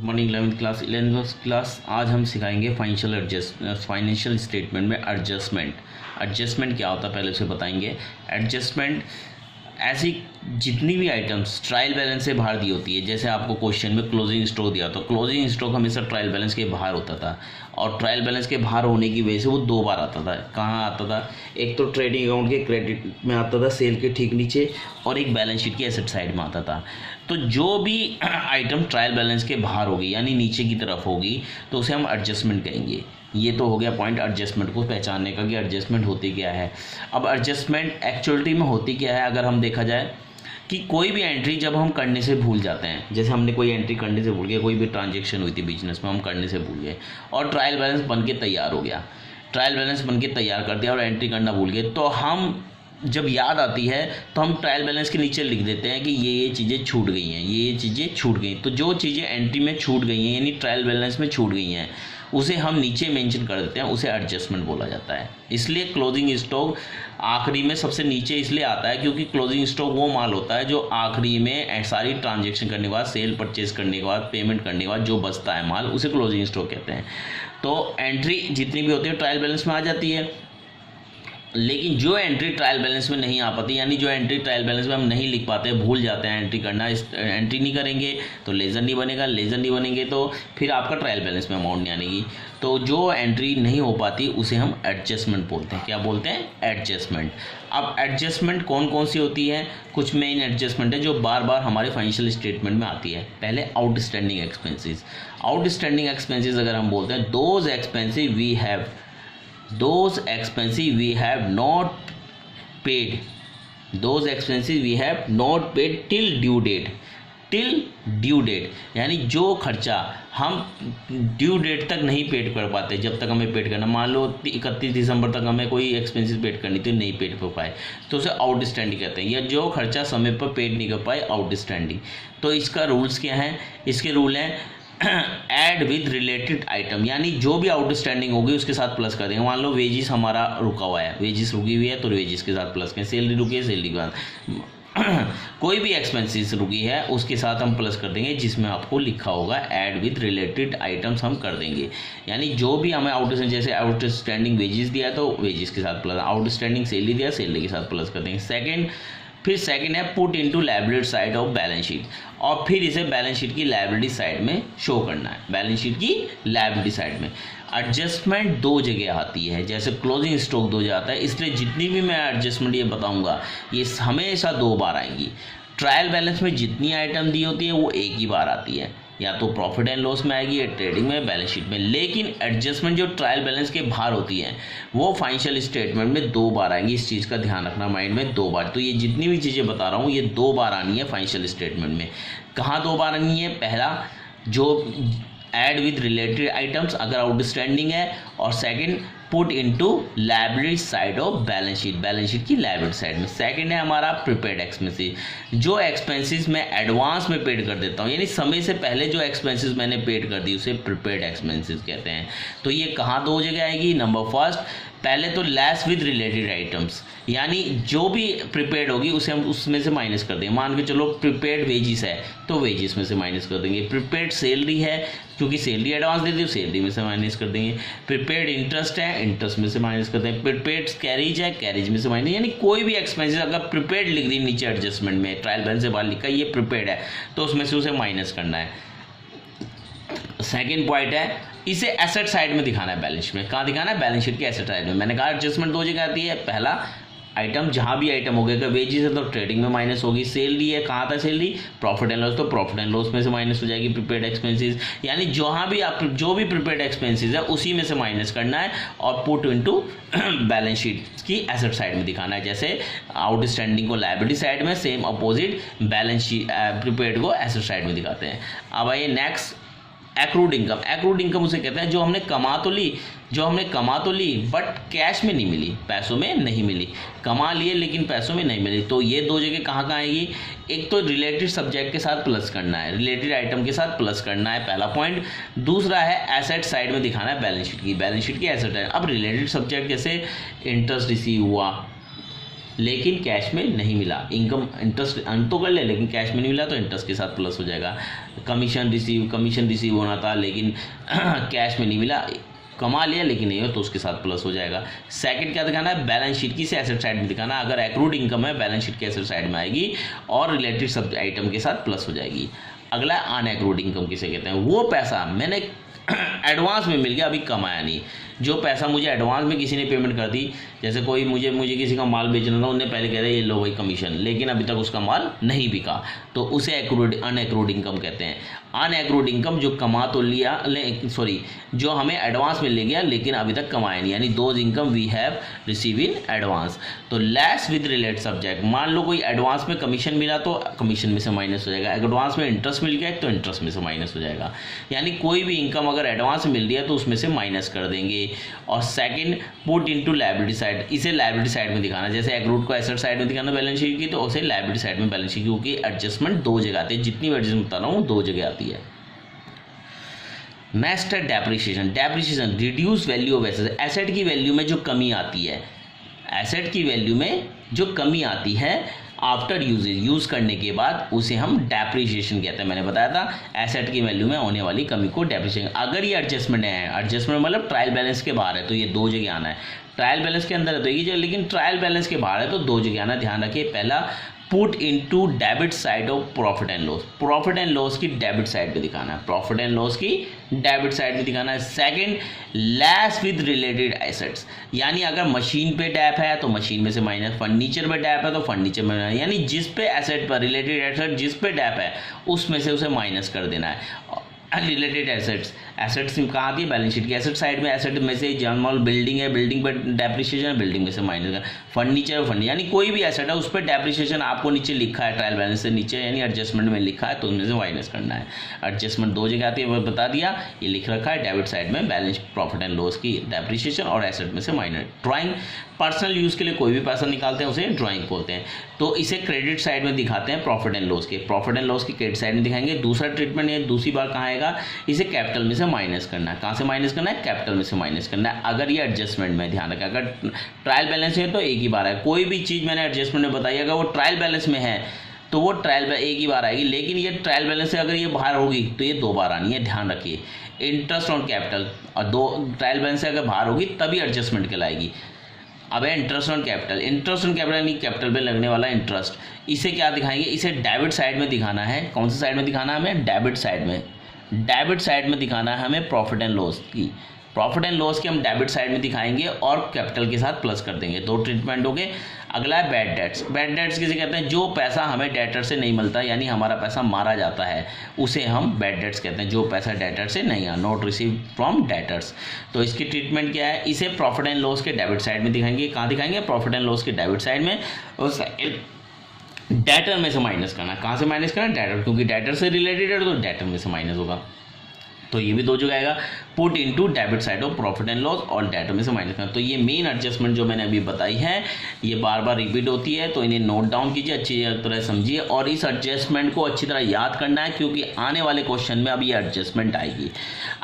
Morning 11th class आज हम सिखाएंगे फाइनेंशियल स्टेटमेंट में एडजस्टमेंट क्या होता है पहले उसे बताएंगे। एडजस्टमेंट ऐसी जितनी भी आइटम्स ट्रायल बैलेंस से बाहर दी होती है, जैसे आपको क्वेश्चन में क्लोजिंग स्टॉक दिया तो क्लोजिंग स्टॉक हमेशा ट्रायल बैलेंस के बाहर होता था और ट्रायल बैलेंस के बाहर होने की वजह से वो दो बार आता था। कहाँ आता था? एक तो ट्रेडिंग अकाउंट के क्रेडिट में आता था सेल के ठीक नीचे, और एक बैलेंस शीट की एसेट साइड में आता था। तो जो भी आइटम ट्रायल बैलेंस के बाहर होगी यानी नीचे की तरफ होगी तो उसे हम एडजस्टमेंट कहेंगे। ये तो हो गया पॉइंट एडजस्टमेंट को पहचानने का कि एडजस्टमेंट होती क्या है। अब एडजस्टमेंट एक्चुअलिटी में होती क्या है, अगर हम देखा जाए कि कोई भी एंट्री जब हम करने से भूल जाते हैं, जैसे हमने कोई एंट्री करने से भूल गए, कोई भी ट्रांजेक्शन हुई थी बिजनेस में हम करने से भूल गए और ट्रायल बैलेंस बन के तैयार हो गया, ट्रायल बैलेंस बन के तैयार कर दिया और एंट्री करना भूल गए, तो हम जब याद आती है तो हम ट्रायल बैलेंस के नीचे लिख देते हैं कि ये चीज़ें छूट गई हैं, ये चीज़ें छूट गई। तो जो चीज़ें एंट्री में छूट गई हैं यानी ट्रायल बैलेंस में छूट गई हैं उसे हम नीचे मेंशन कर देते हैं, उसे एडजस्टमेंट बोला जाता है। इसलिए क्लोजिंग स्टॉक आखिरी में सबसे नीचे इसलिए आता है क्योंकि क्लोजिंग स्टॉक वो माल होता है जो आखिरी में सारी ट्रांजेक्शन करने के बाद, सेल परचेज करने के बाद, पेमेंट करने के बाद जो बचता है माल, उसे क्लोजिंग स्टॉक कहते हैं। तो एंट्री जितनी भी होती है ट्रायल बैलेंस में आ जाती है, लेकिन जो एंट्री ट्रायल बैलेंस में नहीं आ पाती यानी जो एंट्री ट्रायल बैलेंस में हम नहीं लिख पाते, भूल जाते हैं एंट्री करना, एंट्री नहीं करेंगे तो लेजर नहीं बनेगा, लेजर नहीं बनेंगे तो फिर आपका ट्रायल बैलेंस में अमाउंट नहीं आनेगी। तो जो एंट्री नहीं हो पाती उसे हम एडजस्टमेंट बोलते हैं। क्या बोलते हैं? एडजस्टमेंट। अब एडजस्टमेंट कौन कौन सी होती है? कुछ मेन एडजस्टमेंट है जो बार बार हमारे फाइनेंशियल स्टेटमेंट में आती है। पहले आउटस्टैंडिंग एक्सपेंसेस। आउटस्टैंडिंग एक्सपेंसेस अगर हम बोलते हैं, those expenses we have not paid till due date यानी जो खर्चा हम ड्यू डेट तक नहीं पेड कर पाते, जब तक हमें पेड करना, मान लो 31 दिसंबर तक हमें कोई एक्सपेंसेस पेड करनी थी, नहीं पेड कर पाए तो उसे आउटस्टैंडिंग कहते हैं, या जो खर्चा समय पर पेड नहीं कर पाए आउटस्टैंडिंग। तो इसका रूल्स क्या है? इसके रूल हैं ऐड विद रिलेटेड आइटम, यानी जो भी आउटस्टैंडिंग होगी उसके साथ प्लस कर देंगे। मान लो वेजिस हमारा रुका हुआ है, वेजिस रुकी हुई है तो वेजिस के साथ प्लस करें, सैलरी रुकी है सैलरी के बाद कोई भी एक्सपेंसेस रुकी है उसके साथ हम प्लस कर देंगे, जिसमें आपको लिखा होगा ऐड विद रिलेटेड आइटम्स हम कर देंगे। यानी जो भी हमें जैसे आउटस्टैंडिंग वेजिस दिया है तो वेजिस के साथ प्लस, आउटस्टैंडिंग सैलरी दिया सैलरी के साथ प्लस कर देंगे। फिर सेकंड है put into liability side of balance sheet, और फिर इसे बैलेंस शीट की लायबिलिटी साइड में शो करना है, बैलेंस शीट की लायबिलिटी साइड में। एडजस्टमेंट दो जगह आती है, जैसे क्लोजिंग स्टॉक दो जगह आता है, इसलिए जितनी भी मैं एडजस्टमेंट ये बताऊंगा ये हमेशा दो बार आएंगी। ट्रायल बैलेंस में जितनी आइटम दी होती है वो एक ही बार आती है, या तो प्रॉफिट एंड लॉस में आएगी या ट्रेडिंग में, बैलेंस शीट में। लेकिन एडजस्टमेंट जो ट्रायल बैलेंस के बाहर होती है वो फाइनेंशियल स्टेटमेंट में दो बार आएंगी। इस चीज़ का ध्यान रखना माइंड में, दो बार। तो ये जितनी भी चीज़ें बता रहा हूँ ये दो बार आनी है फाइनेंशियल स्टेटमेंट में। कहाँ दो बार आनी है? पहला जो ऐड विद रिलेटेड आइटम्स अगर आउटस्टैंडिंग है, और second put into liability side of balance sheet, balance sheet की लायबिलिटी साइड में। सेकंड है हमारा प्रीपेड एक्सपेंसेस, जो एक्सपेंसेस मैं एडवांस में पेड कर देता हूँ, यानी समय से पहले जो एक्सपेंसेस मैंने पेड कर दी उसे प्रीपेड एक्सपेंसेस कहते हैं। तो ये कहाँ दो जगह आएगी? नंबर फर्स्ट, पहले तो लेस विद रिलेटेड आइटम्स, यानी जो भी प्रीपेड होगी उसे हम उसमें से माइनस कर देंगे। मान के चलो प्रीपेड वेजिस है तो वेजिस में से माइनस कर देंगे। प्रीपेड सैलरी है क्योंकि सैलरी एडवांस दे दी सैलरी में से माइनस कर देंगे। प्रीपेड इंटरेस्ट है, इंटरेस्ट में से माइनस कर देंगे। प्रीपेड कैरेज है, कैरेज में से माइनस, यानी कोई भी एक्सपेंसेस अगर प्रीपेड लिख दी नीचे एडजस्टमेंट में, ट्रायल बैलेंस से बाहर लिखा ये प्रीपेड है तो उसमें से उसे माइनस करना है। सेकेंड पॉइंट है इसे एसेट साइड में दिखाना है, बैलेंस शीट में। कहाँ दिखाना है? बैलेंस शीट के एसेट साइड में। मैंने कहा एडजस्टमेंट दो जगह आती है, पहला आइटम जहाँ भी आइटम हो गया, अगर वेजिस है तो ट्रेडिंग में माइनस होगी, सैलरी है कहाँ था सैलरी, प्रॉफिट एंड लॉस, तो प्रॉफिट एंड लॉस में से माइनस हो जाएगी। प्रीपेड एक्सपेंसेस यानी जहाँ भी आप जो भी प्रीपेड एक्सपेंसेस है उसी में से माइनस करना है और पुट इनटू बैलेंस शीट की एसेट साइड में दिखाना है। जैसे आउटस्टैंडिंग को लायबिलिटी साइड में, same opposite balance sheet prepaid को एसेट साइड में दिखाते हैं। अब आइए next, accrued income. Accrued income उसे कहते हैं जो हमने कमा तो ली बट कैश में नहीं मिली, पैसों में नहीं मिली, कमा लिए लेकिन पैसों में नहीं मिली। तो ये दो जगह कहाँ आएगी? एक तो रिलेटेड सब्जेक्ट के साथ प्लस करना है, रिलेटेड आइटम के साथ प्लस करना है, पहला पॉइंट। दूसरा है एसेट साइड में दिखाना है बैलेंस शीट की एसेट है। अब रिलेटेड सब्जेक्ट जैसे इंटरेस्ट रिसीव हुआ, लेकिन कैश में नहीं मिला, इनकम इंटरेस्ट अर्न तो कर ले लेकिन कैश में नहीं मिला तो इंटरेस्ट के साथ प्लस हो जाएगा। कमीशन रिसीव होना था लेकिन कैश में नहीं मिला, कमा लिया लेकिन नहीं हो तो उसके साथ प्लस हो जाएगा। सेकंड क्या दिखाना है, बैलेंस शीट की से एसेट साइड में दिखाना, अगर एक्रूड इनकम है बैलेंस शीट के एसेट साइड में आएगी और रिलेटेड सब आइटम के साथ प्लस हो जाएगी। अगला अनएक्रूड इनकम किसे कहते हैं, वो पैसा मैंने एडवांस में मिल गया अभी कमाया नहीं, जो पैसा मुझे एडवांस में किसी ने पेमेंट कर दी, जैसे कोई मुझे किसी का माल बेचना था, उन्हें पहले कह दिया ये लो भाई कमीशन, लेकिन अभी तक उसका माल नहीं बिका, तो उसे अनएक्रूड इनकम कहते हैं। अनएक्रूड इनकम जो कमा तो लिया जो हमें एडवांस में ले गया लेकिन अभी तक कमाया नहीं, यानी those income we have receive in advance. तो लेस विद रिलेटेड सब्जेक्ट, मान लो कोई एडवांस में कमीशन मिला तो कमीशन में से माइनस हो जाएगा, एडवांस में इंटरेस्ट मिल गया तो इंटरेस्ट में से माइनस हो जाएगा, यानी कोई भी इनकम अगर एडवांस में मिल रही है तो उसमें से माइनस कर देंगे। और second put into liability side, इसे लायबिलिटी साइड में दिखाना, जैसे एक्रूड को एसेट साइड में दिखाना बैलेंस शीट की, तो उसे लायबिलिटी साइड में बैलेंस शीट, क्योंकि एडजस्टमेंट दो जगह आती है, जितनी भी एडजस्टमेंट बता रहा हूँ दो जगह आती है। नेक्स्ट है depreciation reduce value of asset, asset की वैल्यू में जो कमी आती है, एसेट की वैल्यू में जो कमी आती है आफ्टर यूज करने के बाद उसे हम डेप्रिसिएशन कहते हैं। मैंने बताया था एसेट की वैल्यू में होने वाली कमी को डेप्रिसिएशन। अगर ये एडजस्टमेंट है, एडजस्टमेंट मतलब ट्रायल बैलेंस के बाहर है तो ये दो जगह आना है, ट्रायल बैलेंस के अंदर है तो ये, लेकिन ट्रायल बैलेंस के बाहर है तो दो जगह आना, ध्यान रखिए। पहला put into debit side of profit and loss, profit and loss की डेबिट साइड पे दिखाना है, प्रॉफिट एंड लॉस की डेबिट साइड पे दिखाना है। सेकंड लेस विद रिलेटेड एसेट्स, यानी अगर मशीन पे डैप है तो मशीन में से माइनस, फर्नीचर पे डैप है तो फर्नीचर में, यानी जिस पे एसेट पर रिलेटेड एसेट जिस पे डैप है उसमें से उसे माइनस कर देना है। रिलेटेड एसेट्स कहाँ आती है, बैलेंस शीट की एसेट साइड में, एसेट में से जनरल बिल्डिंग है, बिल्डिंग पर डेप्रिसिएशन है, बिल्डिंग में से माइनस कर, फर्नीचर यानी कोई भी एसेट है उस पर डेप्रिसिएशन आपको नीचे लिखा है ट्रायल बैलेंस से नीचे, यानी एडजस्टमेंट में लिखा है तो उनमें से माइनस करना है। एडजस्टमेंट दो जगह आती है, वो बता दिया, ये लिख रखा है डेबिट साइड में बैलेंस प्रॉफिट एंड लॉस की डेप्रिसिएशन और एसेट में से माइनस। ड्राइंग पर्सनल यूज़ के लिए कोई भी पैसा निकालते हैं उसे ड्राइंग बोलते हैं, तो इसे क्रेडिट साइड में दिखाते हैं प्रॉफिट एंड लॉस के, प्रॉफिट एंड लॉस की क्रेडिट साइड में दिखाएंगे। दूसरा ट्रीटमेंट ये दूसरी बार कहाँ आएगा, इसे कैपिटल में से माइनस करना है, कहाँ से माइनस करना है, कैपिटल में से माइनस करना है। अगर ये एडजस्टमेंट में, ध्यान रखें, अगर ट्रायल बैलेंस है तो एक ही बार है, कोई भी चीज़ मैंने एडजस्टमेंट में बताई अगर वो ट्रायल बैलेंस में है तो वो ट्रायल एक ही बार आएगी, लेकिन ये ट्रायल बैलेंस से अगर ये बाहर होगी तो ये दो बार आनी है, ध्यान रखिए। इंटरेस्ट ऑन कैपिटल और दो ट्रायल बैलेंस से अगर बाहर होगी तभी एडजस्टमेंट कहलाएगी। अब है इंटरेस्ट ऑन कैपिटल यानी कैपिटल पे लगने वाला इंटरेस्ट, इसे क्या दिखाएंगे, इसे डेबिट साइड में दिखाना है। कौन सी साइड में दिखाना है हमें, डेबिट साइड में दिखाना है हमें प्रॉफिट एंड लॉस की, प्रॉफिट एंड लॉस के हम डेबिट साइड में दिखाएंगे और कैपिटल के साथ प्लस कर देंगे, दो ट्रीटमेंट हो गए। अगला है बैड डेट्स किसे कहते हैं, जो पैसा हमें डेटर से नहीं मिलता, यानी हमारा पैसा मारा जाता है, उसे हम बैड डेट्स कहते हैं, जो पैसा डेटर से नहीं आया, नॉट रिसीव फ्रॉम डेटर्स। तो इसकी ट्रीटमेंट क्या है, इसे प्रॉफिट एंड लॉस के डेबिट साइड में दिखाएंगे। कहाँ दिखाएंगे, प्रॉफिट एंड लॉस के डेबिट साइड में, और डेटर में से माइनस करना। कहाँ से माइनस करना, डेटर, क्योंकि डेटर से रिलेटेड है तो डेटर में से माइनस होगा, तो ये भी दो जगह आएगा, put into debit side of profit and loss और डेटर में से माइनस करना। तो ये मेन एडजस्टमेंट जो मैंने अभी बताई है ये बार बार रिपीट होती है, तो इन्हें नोट डाउन कीजिए, अच्छी तरह समझिए और इस एडजस्टमेंट को अच्छी तरह याद करना है, क्योंकि आने वाले क्वेश्चन में अब ये एडजस्टमेंट आएगी।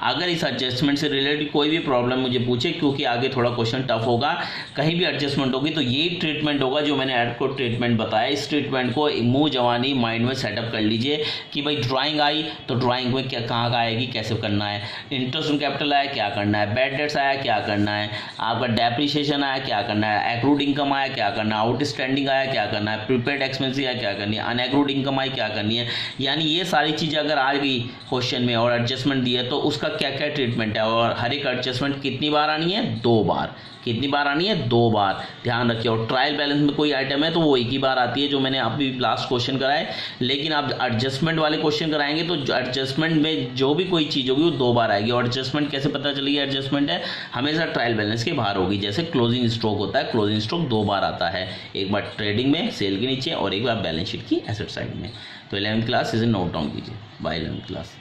अगर इस एडजस्टमेंट से रिलेटेड कोई भी प्रॉब्लम मुझे पूछे, क्योंकि आगे थोड़ा क्वेश्चन टफ होगा, कहीं भी एडजस्टमें होगी तो यही ट्रीटमेंट होगा जो मैंने आपको ट्रीटमेंट बताया। इस ट्रीटमेंट को मुँह जवानी माइंड में सेटअप कर लीजिए कि भाई ड्राइंग आई तो ड्राइंग में क्या कहाँ का आएगी, कैसे करना है, इंटरेस्ट ऑन कैपिटल आया क्या करना है, बैड डेट्स आया क्या करना है, आपका डेप्रिसिएशन आया क्या करना है, एक्रूड इनकम आया क्या करना है, आउटस्टैंडिंग आया क्या करना है, प्रीपेड एक्सपेंस आया क्या करनी है, अनएक्रूड इनकम आई क्या करनी है। यानी ये सारी चीज़ें अगर आ गई क्वेश्चन में और एडजस्टमेंट दी है तो उसका क्या क्या ट्रीटमेंट है, और हर एक एडजस्टमेंट कितनी बार आनी है, दो बार। कितनी बार आनी है, दो बार, ध्यान रखिए। और ट्रायल बैलेंस में कोई आइटम है तो वो एक ही बार आती है, जो मैंने अभी लास्ट क्वेश्चन कराए, लेकिन आप एडजस्टमेंट वाले क्वेश्चन कराएंगे तो एडजस्टमेंट में जो भी कोई चीज़ होगी वो दो बार आएगी। और एडजस्टमेंट कैसे पता चलेगी एडजस्टमेंट है, हमेशा ट्रायल बैलेंस के बाहर होगी। जैसे क्लोजिंग स्ट्रोक होता है, क्लोजिंग स्ट्रोक दो बार आता है, एक बार ट्रेडिंग में सेल के नीचे और एक बार बैलेंस शीट की एसेट साइड में। तो 11th क्लास इसे नोट डाउन कीजिए। Bye 11th class.